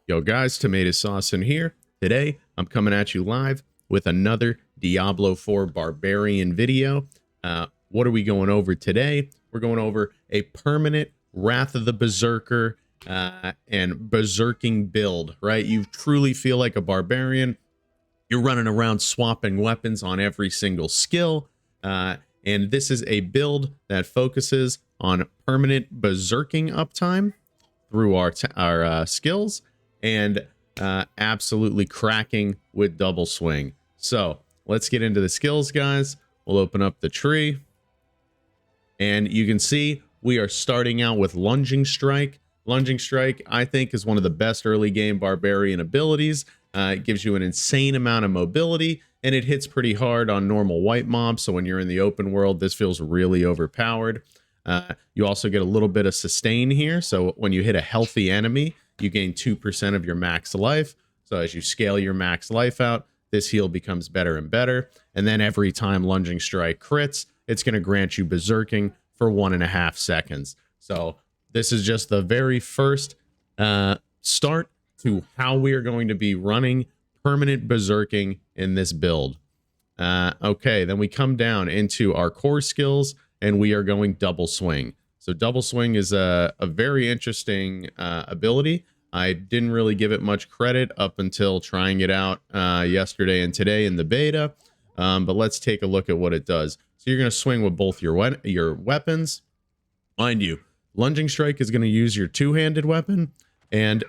Yo guys, tomato sauce in here. Today, I'm coming at you live with another Diablo 4 Barbarian video. What are we going over today? We're going over a permanent Wrath of the Berserker and berserking build, right? You truly feel like a barbarian. You're running around swapping weapons on every single skill. And this is a build that focuses on permanent berserking uptime through our skills and absolutely cracking with double swing. So let's get into the skills, guys. We'll open up the tree, and you can see we are starting out with Lunging Strike. Lunging Strike, I think, is one of the best early game barbarian abilities. It gives you an insane amount of mobility, and it hits pretty hard on normal white mobs. So when you're in the open world, this feels really overpowered. You also get a little bit of sustain here. So when you hit a healthy enemy, you gain 2% of your max life. So as you scale your max life out, this heal becomes better and better. And then every time Lunging Strike crits, it's going to grant you berserking for 1.5 seconds. So this is just the very first start to how we are going to be running permanent berserking in this build. Okay, then we come down into our core skills, and we are going double swing. So double swing is a very interesting ability. I didn't really give it much credit up until trying it out yesterday and today in the beta. But let's take a look at what it does. So you're going to swing with both your weapons. Mind you, Lunging Strike is going to use your two-handed weapon, and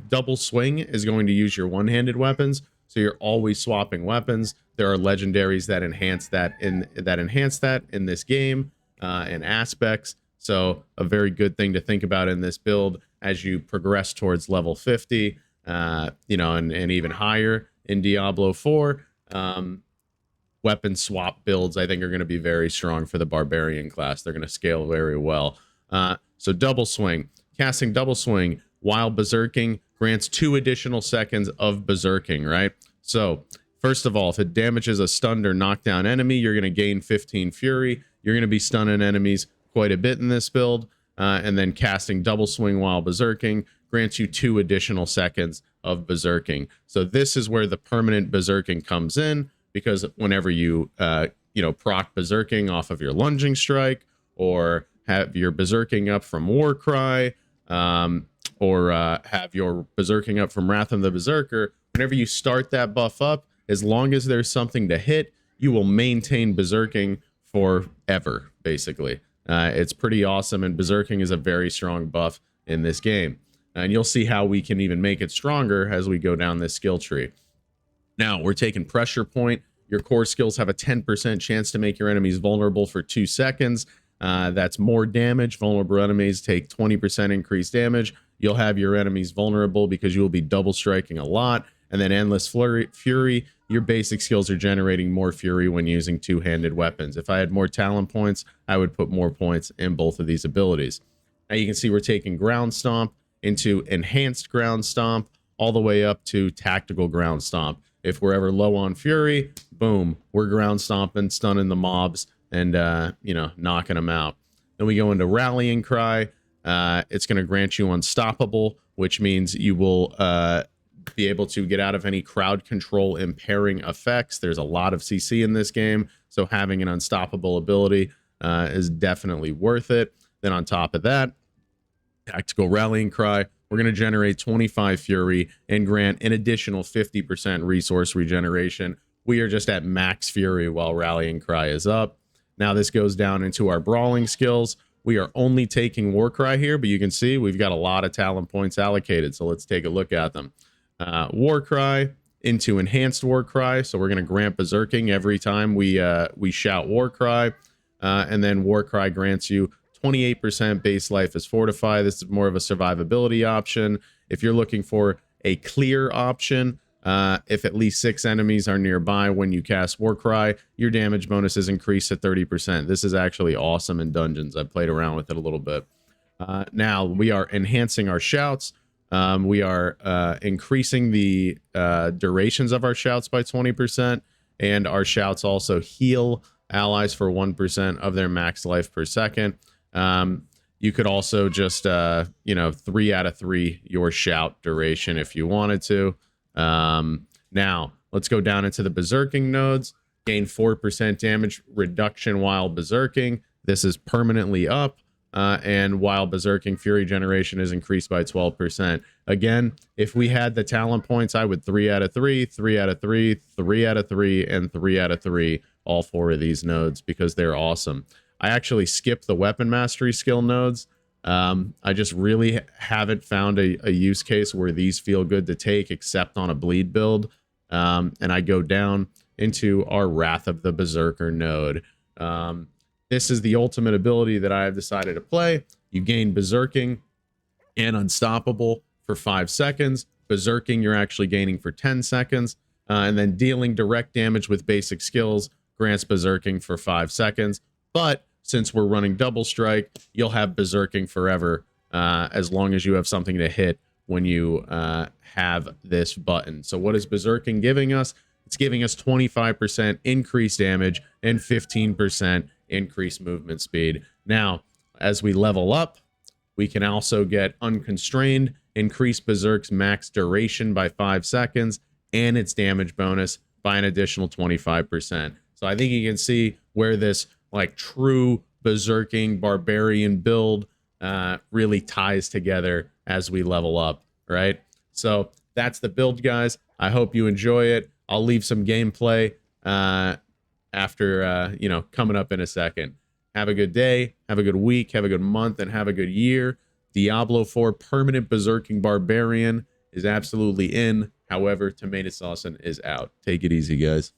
double swing is going to use your one-handed weapons. So you're always swapping weapons. There are legendaries that enhance that in this game and aspects. So a very good thing to think about in this build as you progress towards level 50, and even higher in Diablo 4. Weapon swap builds, I think, are going to be very strong for the Barbarian class. They're going to scale very well. So double swing. Casting double swing while berserking grants 2 additional seconds of berserking, right? So first of all, if it damages a stunned or knocked down enemy, you're going to gain 15 fury. You're going to be stunning enemies quite a bit in this build. And then casting double swing while berserking grants you 2 additional seconds of berserking. So this is where the permanent berserking comes in, because whenever you proc berserking off of your Lunging Strike, or have your berserking up from Warcry, or have your berserking up from Wrath of the Berserker, whenever you start that buff up, as long as there's something to hit, you will maintain berserking forever, basically. It's pretty awesome, and berserking is a very strong buff in this game. And you'll see how we can even make it stronger as we go down this skill tree. Now, we're taking Pressure Point. Your core skills have a 10% chance to make your enemies vulnerable for 2 seconds. That's more damage. Vulnerable enemies take 20% increased damage. You'll have your enemies vulnerable because you will be double striking a lot. And then Endless Fury, your basic skills are generating more fury when using two-handed weapons. If I had more talent points, I would put more points in both of these abilities. Now you can see we're taking Ground Stomp into Enhanced Ground Stomp, all the way up to Tactical Ground Stomp. If we're ever low on fury, boom, we're ground stomping, stunning the mobs, and knocking them out. Then we go into Rallying Cry. It's going to grant you Unstoppable, which means you will be able to get out of any crowd control impairing effects. There's a lot of CC in this game, so having an Unstoppable ability is definitely worth it. Then on top of that, Tactical Rallying Cry, we're going to generate 25 fury and grant an additional 50% resource regeneration. We are just at max fury while Rallying Cry is up. Now this goes down into our brawling skills. We are only taking Warcry here, but you can see we've got a lot of talent points allocated. So let's take a look at them. Warcry into Enhanced Warcry. So we're going to grant berserking every time we shout Warcry. And then Warcry grants you 28% base life is fortified. This is more of a survivability option. If you're looking for a clear option, if at least 6 enemies are nearby when you cast Warcry, your damage bonus is increased to 30%. This is actually awesome in dungeons. I've played around with it a little bit. Now we are enhancing our shouts. We are increasing the durations of our shouts by 20%, and our shouts also heal allies for 1% of their max life per second. You could also just, 3 out of 3 your shout duration if you wanted to. Now, let's go down into the berserking nodes. Gain 4% damage reduction while berserking. This is permanently up. And while berserking, fury generation is increased by 12%. Again, if we had the talent points, I would 3 out of 3, 3 out of 3, 3 out of 3, and 3 out of 3, all 4 of these nodes, because they're awesome. I actually skipped the weapon mastery skill nodes. I just really haven't found a use case where these feel good to take except on a bleed build. And I go down into our Wrath of the Berserker node. This is the ultimate ability that I have decided to play. You gain Berserking and Unstoppable for 5 seconds. Berserking, you're actually gaining for 10 seconds. And then dealing direct damage with basic skills grants Berserking for 5 seconds. But since we're running Double Strike, you'll have Berserking forever as long as you have something to hit when you have this button. So what is Berserking giving us? It's giving us 25% increased damage and 15% increased movement speed. Now, as we level up, we can also get Unconstrained, increase Berserk's max duration by 5 seconds, and its damage bonus by an additional 25%. So I think you can see where this like true berserking barbarian build really ties together as we level up, right? So that's the build, guys. I hope you enjoy it. I'll leave some gameplay after, coming up in a second. Have a good day, have a good week, have a good month, and have a good year. Diablo 4 Permanent Berserking Barbarian is absolutely in. However, Tomato Saucin is out. Take it easy, guys.